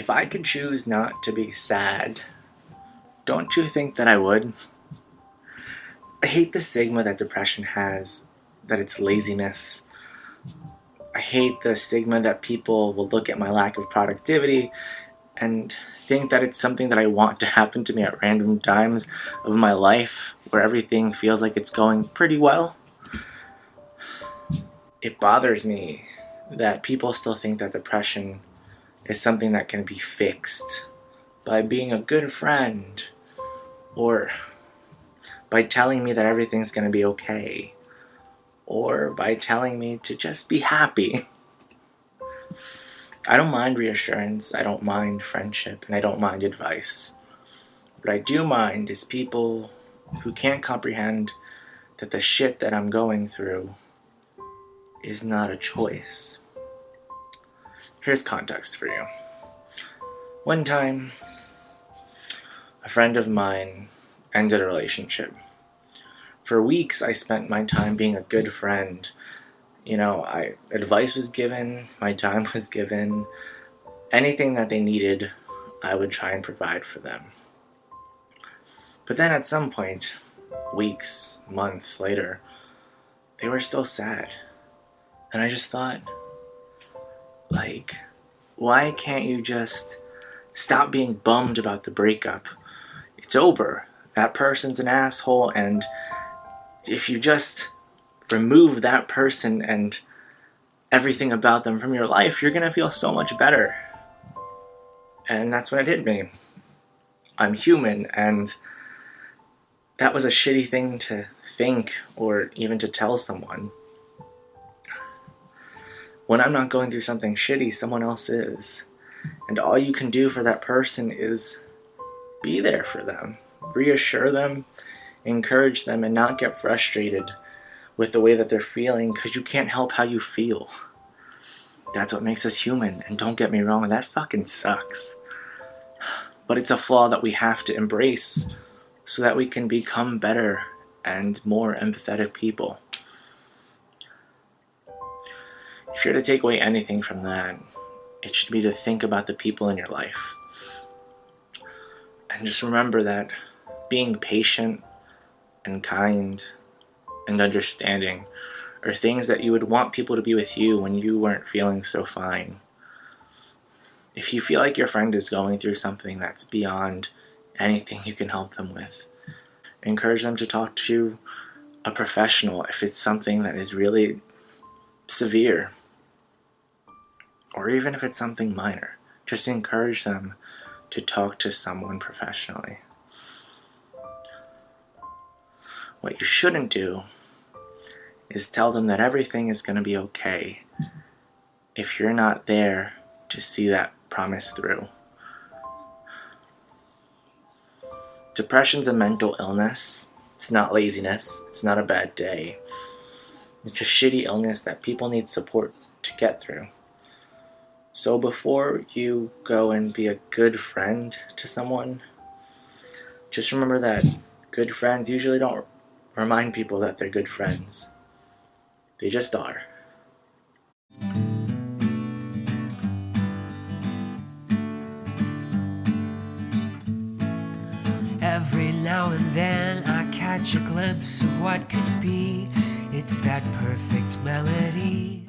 If I could choose not to be sad, don't you think that I would? I hate the stigma that depression has, that it's laziness. I hate the stigma that people will look at my lack of productivity and think that it's something that I want to happen to me at random times of my life where everything feels like it's going pretty well. It bothers me that people still think that depression is something that can be fixed by being a good friend or by telling me that everything's going to be okay or by telling me to just be happy. I don't mind reassurance, I don't mind friendship, and I don't mind advice. What I do mind is people who can't comprehend that the shit that I'm going through is not a choice. Here's context for you. One time, a friend of mine ended a relationship. For weeks, I spent my time being a good friend. Advice was given, my time was given. Anything that they needed, I would try and provide for them. But then at some point, weeks, months later, they were still sad. And I just thought, why can't you just stop being bummed about the breakup? It's over. That person's an asshole, and if you just remove that person and everything about them from your life, you're gonna feel so much better. And that's when it hit me. I'm human, and that was a shitty thing to think or even to tell someone. When I'm not going through something shitty, someone else is. And all you can do for that person is be there for them. Reassure them, encourage them, and not get frustrated with the way that they're feeling, because you can't help how you feel. That's what makes us human, and don't get me wrong, that fucking sucks. But it's a flaw that we have to embrace so that we can become better and more empathetic people. If you're to take away anything from that, it should be to think about the people in your life. And just remember that being patient and kind and understanding are things that you would want people to be with you when you weren't feeling so fine. If you feel like your friend is going through something that's beyond anything you can help them with, encourage them to talk to a professional if it's something that is really severe. Or even if it's something minor, just encourage them to talk to someone professionally. What you shouldn't do is tell them that everything is going to be okay if you're not there to see that promise through. Depression's a mental illness. It's not laziness. It's not a bad day. It's a shitty illness that people need support to get through. So before you go and be a good friend to someone, just remember that good friends usually don't remind people that they're good friends. They just are. Every now and then I catch a glimpse of what could be. It's that perfect melody.